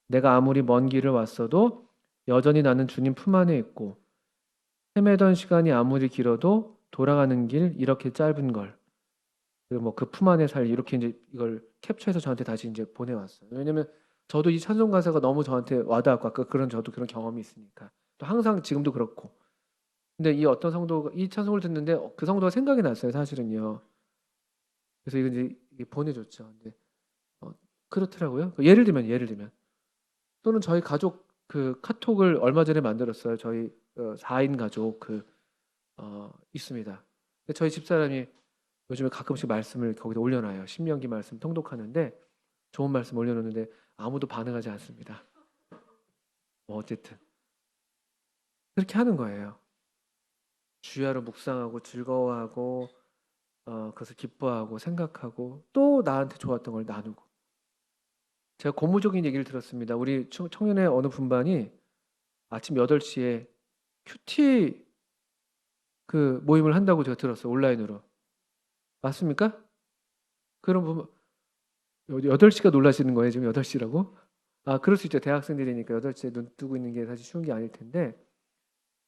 내가 아무리 먼 길을 왔어도 여전히 나는 주님 품 안에 있고 헤매던 시간이 아무리 길어도 돌아가는 길 이렇게 짧은 걸. 그리고 뭐 그 품 안에 살 이렇게 이제 이걸 캡처해서 저한테 다시 이제 보내왔어요. 왜냐면 저도 이 찬송 가사가 너무 저한테 와닿았고 아까 저도 그런 경험이 있으니까 또 항상 지금도 그렇고. 근데 이 어떤 성도가 이 찬송을 듣는데 그 성도가 생각이 났어요, 사실은요. 그래서 이거 이제 보내줬죠. 근데 어, 그렇더라고요. 예를 들면 또는 저희 가족 그 카톡을 얼마 전에 만들었어요. 저희 4인 가족 있습니다. 근데 저희 집사람이 요즘에 가끔씩 말씀을 거기다 올려놔요. 신명기 말씀 통독하는데 좋은 말씀 올려놓는데 아무도 반응하지 않습니다. 뭐 어쨌든 그렇게 하는 거예요. 주야로 묵상하고 즐거워하고 그것을 기뻐하고 생각하고 또 나한테 좋았던 걸 나누고 제가 고무적인 얘기를 들었습니다. 우리 청년의 어느 분반이 아침 8시에 큐티 그 모임을 한다고 제가 들었어요. 온라인으로. 맞습니까? 그럼 뭐 8시가 놀라시는 거예요. 지금 8시라고? 아, 그럴 수 있죠. 대학생들이니까 8시에 눈 뜨고 있는 게 사실 쉬운 게 아닐 텐데.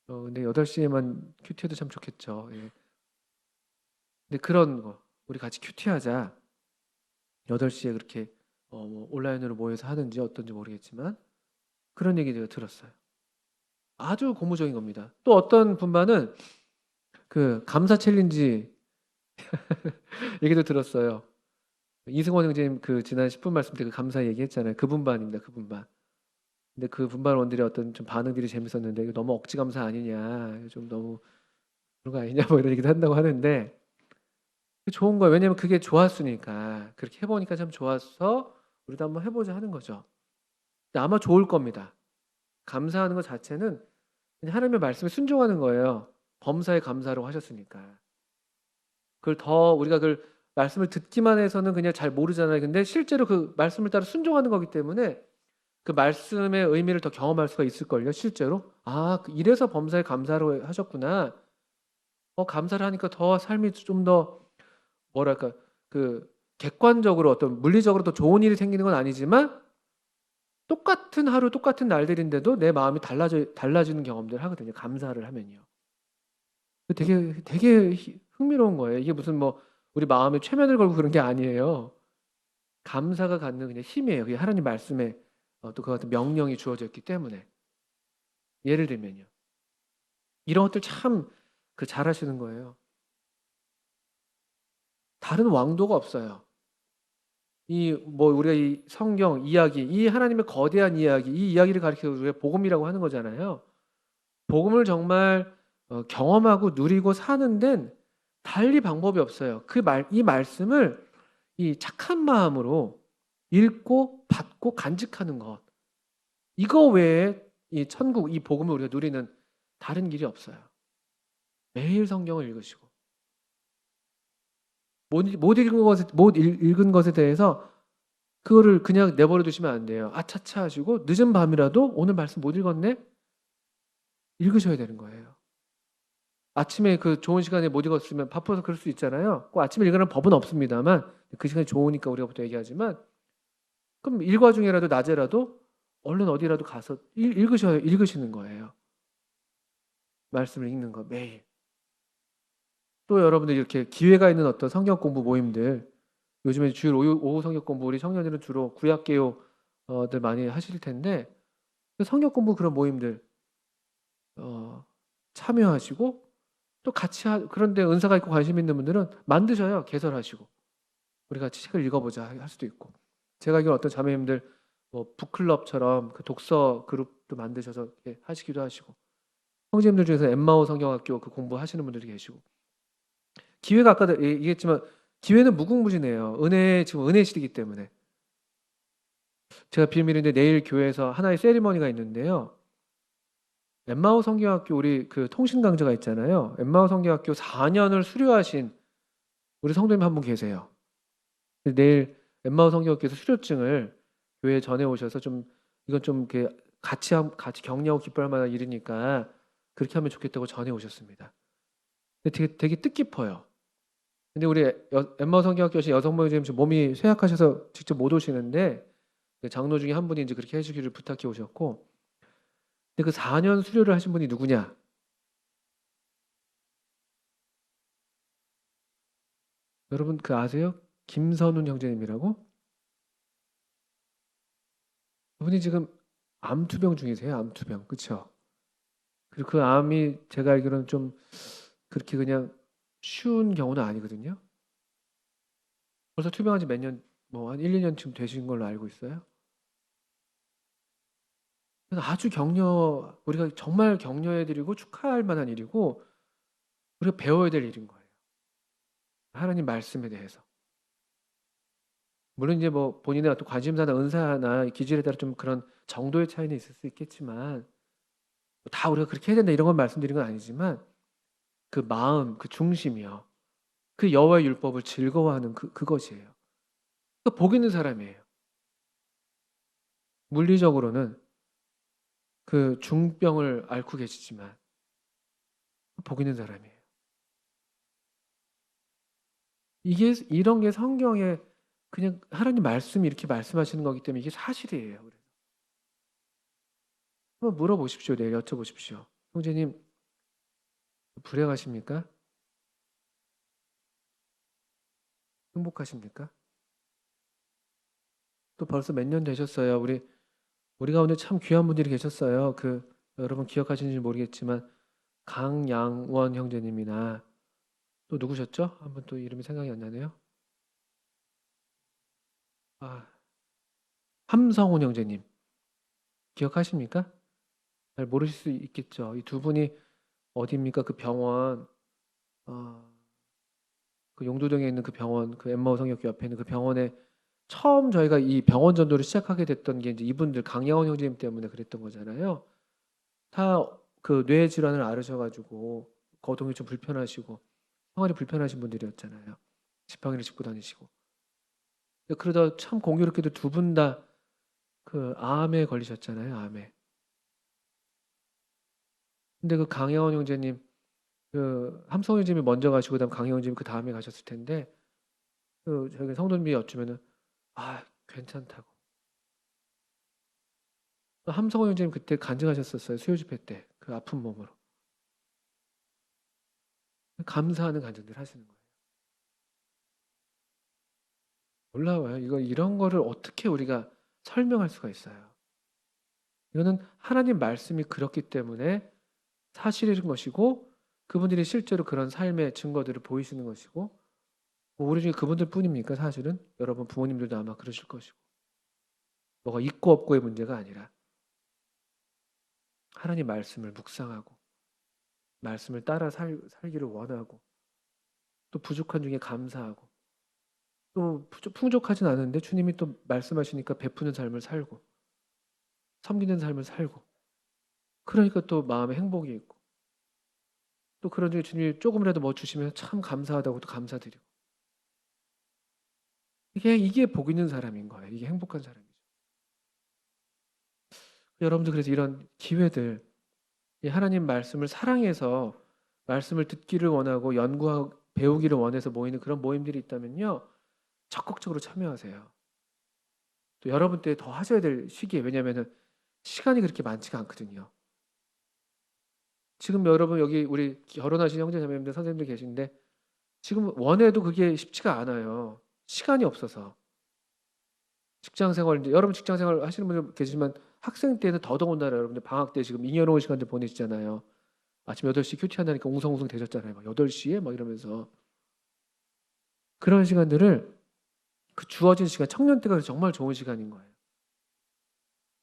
근데 8시에만 큐티해도 참 좋겠죠. 예. 근데 그런 거 우리 같이 큐티하자. 8시에 그렇게 뭐 온라인으로 모여서 하든지 어떤지 모르겠지만 그런 얘기 제가 들었어요. 아주 고무적인 겁니다. 또 어떤 분반은 그 감사 챌린지 얘기도 들었어요. 이승원 형제님 그 지난 10분 말씀 때 그 감사 얘기했잖아요. 그 분반입니다. 그 분반. 근데 그 분반원들의 어떤 좀 반응들이 재밌었는데 이거 너무 억지 감사 아니냐, 좀 너무 그런 거 아니냐 뭐 이런 얘기도 한다고 하는데 좋은 거예요. 왜냐면 그게 좋았으니까 그렇게 해보니까 참 좋아서 우리도 한번 해보자 하는 거죠. 근데 아마 좋을 겁니다. 감사하는 것 자체는 하나님의 말씀에 순종하는 거예요. 범사에 감사하라고 하셨으니까. 그걸 더 우리가 그 말씀을 듣기만 해서는 그냥 잘 모르잖아요. 근데 실제로 그 말씀을 따라 순종하는 거기 때문에 그 말씀의 의미를 더 경험할 수가 있을걸요. 실제로. 아, 이래서 범사에 감사하라고 하셨구나. 감사를 하니까 더 삶이 좀 더 뭐랄까 그 객관적으로 어떤 물리적으로 더 좋은 일이 생기는 건 아니지만 똑같은 하루 똑같은 날들인데도 내 마음이 달라지는 경험들을 하거든요. 감사를 하면요. 되게 흥미로운 거예요. 이게 무슨 뭐 우리 마음에 최면을 걸고 그런 게 아니에요. 감사가 갖는 그냥 힘이에요. 그게 하나님 말씀에 또 그 같은 명령이 주어져 있기 때문에. 예를 들면요. 이런 것들 참 그 잘하시는 거예요. 다른 왕도가 없어요. 이 뭐 우리가 이 성경 이야기, 이 하나님의 거대한 이야기, 이 이야기를 가리켜서 우리가 복음이라고 하는 거잖아요. 복음을 정말 경험하고 누리고 사는 데는 달리 방법이 없어요. 이 말씀을 이 착한 마음으로 읽고 받고 간직하는 것. 이거 외에 이 천국, 이 복음을 우리가 누리는 다른 길이 없어요. 매일 성경을 읽으시고 못 읽은 것에 대해서 그거를 그냥 내버려 두시면 안 돼요. 아차차 하시고 늦은 밤이라도 오늘 말씀 못 읽었네? 읽으셔야 되는 거예요. 아침에 그 좋은 시간에 못 읽었으면 바빠서 그럴 수 있잖아요. 꼭 아침에 읽으라는 법은 없습니다만 그 시간이 좋으니까 우리가 보통 얘기하지만 그럼 일과 중에라도 낮에라도 얼른 어디라도 가서 읽으시는 거예요. 말씀을 읽는 거 매일. 또 여러분들 이렇게 기회가 있는 어떤 성경 공부 모임들 요즘에 주일 오후 성경 공부 우리 청년들은 주로 구약개요들 많이 하실 텐데 그 성경 공부 그런 모임들 참여하시고 또 같이 그런데 은사가 있고 관심 있는 분들은 만드셔요. 개설하시고 우리 같이 책을 읽어보자 할 수도 있고 제가 알기로 어떤 자매님들 뭐 북클럽처럼 그 독서 그룹도 만드셔서 이렇게 하시기도 하시고 형제님들 중에서 엠마오 성경학교 그 공부하시는 분들이 계시고 기회가 아까도 얘기했지만 기회는 무궁무진해요. 지금 은혜 시대이기 때문에 제가 비밀인데 내일 교회에서 하나의 세리머니가 있는데요. 엠마오 성경학교 우리 그 통신 강좌가 있잖아요. 엠마오 성경학교 4년을 수료하신 우리 성도님 한 분 계세요. 내일 엠마오 성경학교에서 수료증을 교회에 전해 오셔서 좀 이건 좀 이렇게 같이 격려하고 기뻐할 만한 일이니까 그렇게 하면 좋겠다고 전해 오셨습니다. 근데 되게 뜻깊어요. 근데 우리 엠마오 성경학교 오신 여성 모임 지금 몸이 쇠약하셔서 직접 못 오시는데 장로 중에 한 분이 이제 그렇게 해주기를 부탁해 오셨고 근데 그 4년 수료를 하신 분이 누구냐? 여러분 그 아세요? 김선훈 형제님이라고? 그분이 지금 암투병 중이세요. 암투병. 그쵸? 그리고 그 암이 제가 알기로는 좀 그렇게 그냥 쉬운 경우는 아니거든요. 벌써 투병한 지 몇 년, 뭐 한 1, 2년쯤 되신 걸로 알고 있어요. 그래서 아주 우리가 정말 격려해드리고 축하할 만한 일이고 우리가 배워야 될 일인 거예요. 하나님 말씀에 대해서. 물론 이제 뭐 본인의 어떤 관심사나 은사나 기질에 따라 좀 그런 정도의 차이는 있을 수 있겠지만 다 우리가 그렇게 해야 된다 이런 걸 말씀드린 건 아니지만 그 마음, 그 중심이요. 그 여호와의 율법을 즐거워하는 그것이에요. 그 복 있는 사람이에요. 물리적으로는 그 중병을 앓고 계시지만 복 있는 사람이에요. 이런 게 성경에 그냥 하나님 말씀이 이렇게 말씀하시는 거기 때문에 이게 사실이에요. 그래서 한번 물어보십시오. 내일 여쭤보십시오. 형제님 불행하십니까? 행복하십니까? 또 벌써 몇 년 되셨어요. 우리 가운데 참 귀한 분들이 계셨어요. 여러분 기억하시는지 모르겠지만 강양원 형제님이나 또 누구셨죠? 한번 또 이름이 생각이 안 나네요. 아, 함성훈 형제님 기억하십니까? 잘 모르실 수 있겠죠. 이 두 분이 어디입니까? 그 병원 그 용두동에 있는 그 병원, 그 엠마오 성역교 옆에 있는 그 병원에 처음 저희가 이 병원 전도를 시작하게 됐던 게 이제 이분들 강양원 형제님 때문에 그랬던 거잖아요. 다 그 뇌 질환을 앓으셔가지고 거동이 좀 불편하시고 생활이 불편하신 분들이었잖아요. 지팡이를 짚고 다니시고. 그러다 참 공교롭게도 두 분 다 그 암에 걸리셨잖아요. 암에. 근데 그 강혜원 형제님, 그 함성 형제님이 먼저 가시고 그다음 강혜원 형제님 그 다음에 가셨을 텐데 그 저희 성도님이 여쭈면은 아 괜찮다고. 함성호 형제님 그때 간증하셨었어요. 수요 집회 때 그 아픈 몸으로 감사하는 간증들 하시는 거예요. 놀라워요. 이거 이런 거를 어떻게 우리가 설명할 수가 있어요. 이거는 하나님 말씀이 그렇기 때문에 사실인 것이고 그분들이 실제로 그런 삶의 증거들을 보이시는 것이고 뭐 우리 중에 그분들 뿐입니까? 사실은 여러분 부모님들도 아마 그러실 것이고 뭐가 있고 없고의 문제가 아니라 하나님 말씀을 묵상하고 말씀을 따라 살기를 원하고 또 부족한 중에 감사하고 또 풍족하진 않은데 주님이 또 말씀하시니까 베푸는 삶을 살고 섬기는 삶을 살고 그러니까 또 마음에 행복이 있고 또 그런 중에 주님이 조금이라도 뭐 주시면 참 감사하다고 또 감사드리고 이게 복 있는 사람인 거예요. 이게 행복한 사람이죠. 여러분들 그래서 이런 기회들 이 하나님 말씀을 사랑해서 말씀을 듣기를 원하고 연구하고 배우기를 원해서 모이는 그런 모임들이 있다면요. 적극적으로 참여하세요. 또 여러분 때 더 하셔야 될 시기에 왜냐하면 시간이 그렇게 많지가 않거든요. 지금 여러분 여기 우리 결혼하신 형제 자매님들 선생님들 계신데 지금 원해도 그게 쉽지가 않아요. 시간이 없어서. 직장 생활 이제 여러분 직장 생활 하시는 분들 계시지만 학생 때는 더더군다나 여러분들 방학 때 지금 잉여로운 시간들 보내시잖아요. 아침 8시 큐티한다니까 웅성웅성 되셨잖아요. 막 8시에 막 이러면서 그런 시간들을 그 주어진 시간 청년 때가 정말 좋은 시간인 거예요.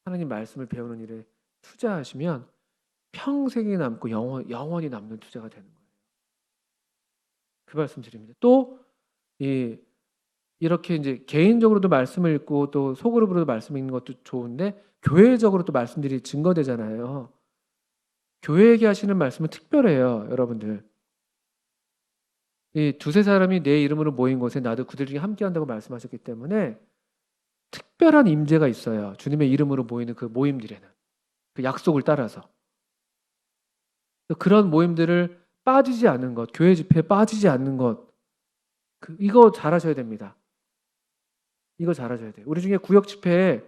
하나님 말씀을 배우는 일에 투자하시면 평생이 남고 영원히 남는 투자가 되는 거예요. 그 말씀 드립니다. 또 이렇게 이제 개인적으로도 말씀을 읽고 또 소그룹으로도 말씀 읽는 것도 좋은데 교회적으로 또 말씀들이 증거되잖아요. 교회에게 하시는 말씀은 특별해요, 여러분들. 이 두세 사람이 내 이름으로 모인 곳에 나도 그들 중에 함께 한다고 말씀하셨기 때문에 특별한 임재가 있어요. 주님의 이름으로 모이는 그 모임들에는. 그 약속을 따라서. 그런 모임들을 빠지지 않는 것, 교회 집회에 빠지지 않는 것, 이거 잘하셔야 됩니다. 이거 잘하셔야 돼요. 우리 중에 구역 집회에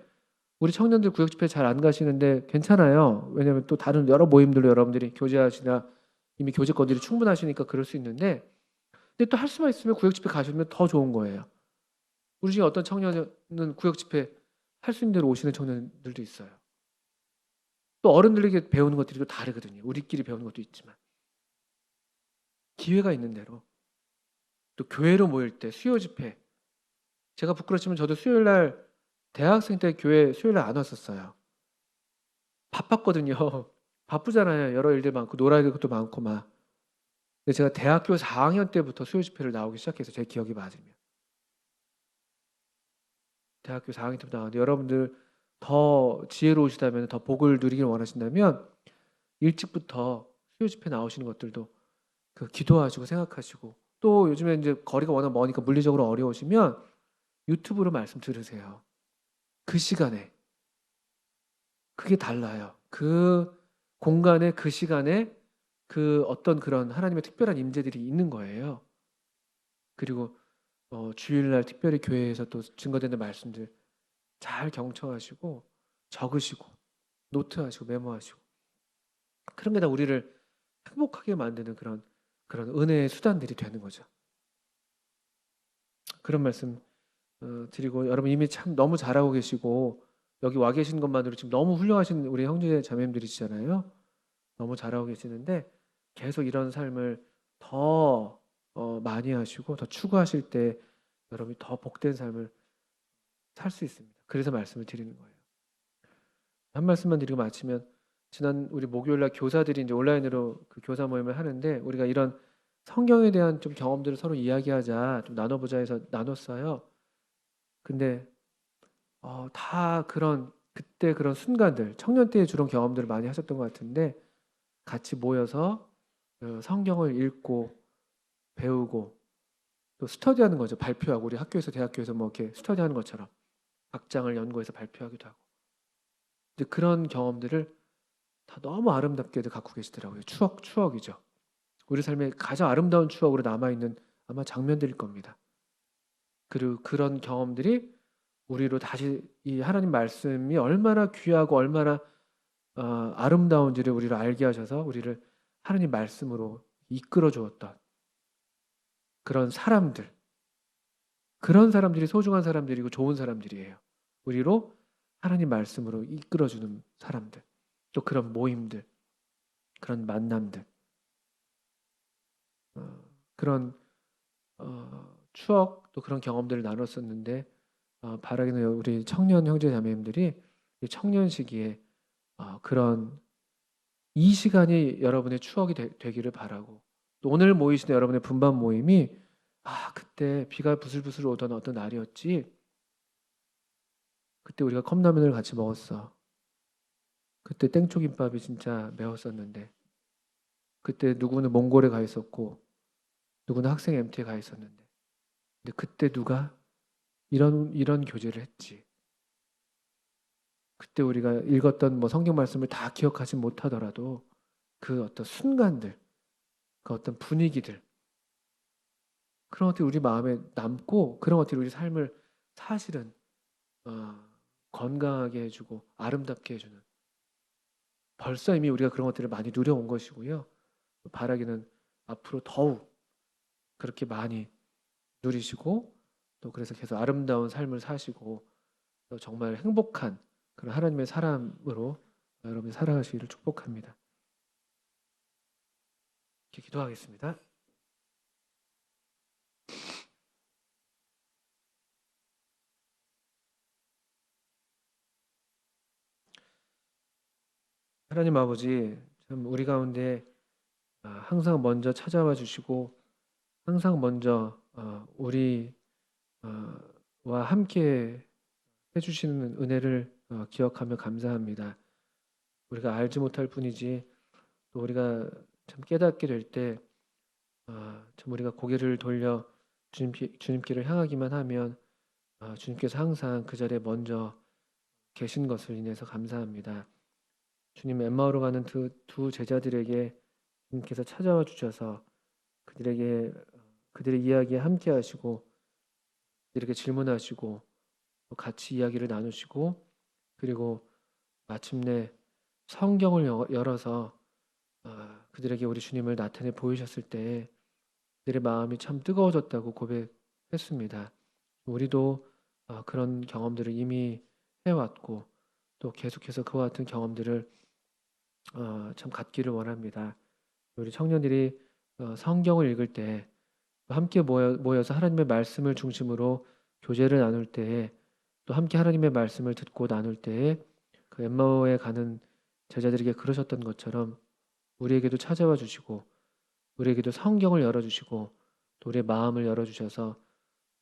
우리 청년들 구역 집회 잘 안 가시는데 괜찮아요. 왜냐하면 또 다른 여러 모임들로 여러분들이 교제하시나 이미 교제권들이 충분하시니까 그럴 수 있는데 근데 또 할 수만 있으면 구역 집회 가시면 더 좋은 거예요. 우리 중에 어떤 청년은 구역 집회 할 수 있는 대로 오시는 청년들도 있어요. 또 어른들에게 배우는 것들이 또 다르거든요. 우리끼리 배우는 것도 있지만 기회가 있는 대로 또 교회로 모일 때 수요 집회 제가 부끄럽지만 저도 수요일 날 대학생 때 교회 수요일 날 안 왔었어요. 바빴거든요. 바쁘잖아요. 여러 일들 많고 놀아야 될 것도 많고 막. 근데 제가 대학교 4학년 때부터 수요 집회를 나오기 시작해서 제 기억이 맞으면 대학교 4학년 때부터 나왔는데 여러분들 더 지혜로우시다면 더 복을 누리길 원하신다면 일찍부터 수요 집회 나오시는 것들도 그 기도하시고 생각하시고 또 요즘에 이제 거리가 워낙 머니까 물리적으로 어려우시면 유튜브로 말씀 들으세요. 그 시간에 그게 달라요. 그 공간에 그 시간에 그 어떤 그런 하나님의 특별한 임재들이 있는 거예요. 그리고 주일날 특별히 교회에서 또 증거되는 말씀들 잘 경청하시고 적으시고 노트하시고 메모하시고 그런 게 다 우리를 행복하게 만드는 그런 은혜의 수단들이 되는 거죠. 그런 말씀 드리고 여러분 이미 참 너무 잘하고 계시고 여기 와 계신 것만으로 지금 너무 훌륭하신 우리 형제 자매님들이시잖아요. 너무 잘하고 계시는데 계속 이런 삶을 더 많이 하시고 더 추구하실 때 여러분이 더 복된 삶을 살 수 있습니다. 그래서 말씀을 드리는 거예요. 한 말씀만 드리고 마치면 지난 우리 목요일날 교사들이 이제 온라인으로 그 교사 모임을 하는데 우리가 이런 성경에 대한 좀 경험들을 서로 이야기하자 좀 나눠보자 해서 나눴어요. 근데 다 그런 그때 그런 순간들 청년 때의 주로 경험들을 많이 하셨던 것 같은데 같이 모여서 성경을 읽고 배우고 또 스터디하는 거죠. 발표하고 우리 학교에서 대학교에서 뭐 이렇게 스터디하는 것처럼 악장을 연구해서 발표하기도 하고. 근데 그런 경험들을 다 너무 아름답게도 갖고 계시더라고요. 추억이죠. 우리 삶의 가장 아름다운 추억으로 남아있는 아마 장면들일 겁니다. 그리고 그런 경험들이 우리로 다시 이 하나님 말씀이 얼마나 귀하고 얼마나 아름다운지를 우리를 알게 하셔서 우리를 하나님 말씀으로 이끌어 주었던 그런 사람들, 그런 사람들이 소중한 사람들이고 좋은 사람들이에요. 우리로 하나님 말씀으로 이끌어주는 사람들, 또 그런 모임들, 그런 만남들, 그런 추억, 또 그런 경험들을 나눴었는데 바라기는 우리 청년 형제 자매님들이 이 청년 시기에 그런 이 시간이 여러분의 추억이 되기를 바라고 또 오늘 모이시는 여러분의 분반 모임이 그때 비가 부슬부슬 오던 어떤 날이었지. 그때 우리가 컵라면을 같이 먹었어. 그때 땡초김밥이 진짜 매웠었는데 그때 누구는 몽골에 가 있었고 누구는 학생 MT에 가 있었는데 근데 그때 누가 이런 교제를 했지. 그때 우리가 읽었던 뭐 성경 말씀을 다 기억하지 못하더라도 그 어떤 순간들, 그 어떤 분위기들 그런 것들이 우리 마음에 남고 그런 것들이 우리 삶을 사실은 어, 건강하게 해주고 아름답게 해주는 벌써 이미 우리가 그런 것들을 많이 누려온 것이고요. 바라기는 앞으로 더욱 그렇게 많이 누리시고 또 그래서 계속 아름다운 삶을 사시고 또 정말 행복한 그런 하나님의 사람으로 여러분이 살아가시기를 축복합니다. 이렇게 기도하겠습니다. 하나님 아버지, 참 우리 가운데 항상 먼저 찾아와 주시고 항상 먼저 우리와 함께 해주시는 은혜를 기억하며 감사합니다. 우리가 알지 못할 뿐이지 또 우리가 참 깨닫게 될 때 참 우리가 고개를 돌려 주님께를 향하기만 하면 주님께서 항상 그 자리에 먼저 계신 것을 인해서 감사합니다. 주님 엠마오로 가는 두 제자들에게 주님께서 찾아와 주셔서 그들에게 그들의 이야기에 함께 하시고 그들에게 질문하시고 또 같이 이야기를 나누시고 그리고 마침내 성경을 열어서 그들에게 우리 주님을 나타내 보이셨을 때 그들의 마음이 참 뜨거워졌다고 고백했습니다. 우리도 그런 경험들을 이미 해왔고 또 계속해서 그와 같은 경험들을 참 갖기를 원합니다. 우리 청년들이 성경을 읽을 때 함께 모여서 하나님의 말씀을 중심으로 교제를 나눌 때에 또 함께 하나님의 말씀을 듣고 나눌 때에 그 엠마오에 가는 제자들에게 그러셨던 것처럼 우리에게도 찾아와 주시고 우리에게도 성경을 열어주시고 또 우리의 마음을 열어주셔서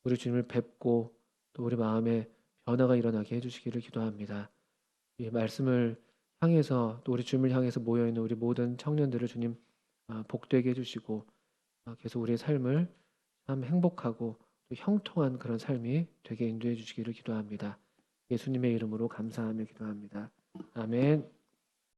우리 주님을 뵙고 또 우리 마음에 변화가 일어나게 해주시기를 기도합니다. 이 말씀을 향해서 또 우리 주님을 향해서 모여있는 우리 모든 청년들을 주님 복되게 해주시고 계속 우리의 삶을 참 행복하고 또 형통한 그런 삶이 되게 인도해 주시기를 기도합니다. 예수님의 이름으로 감사하며 기도합니다. 아멘.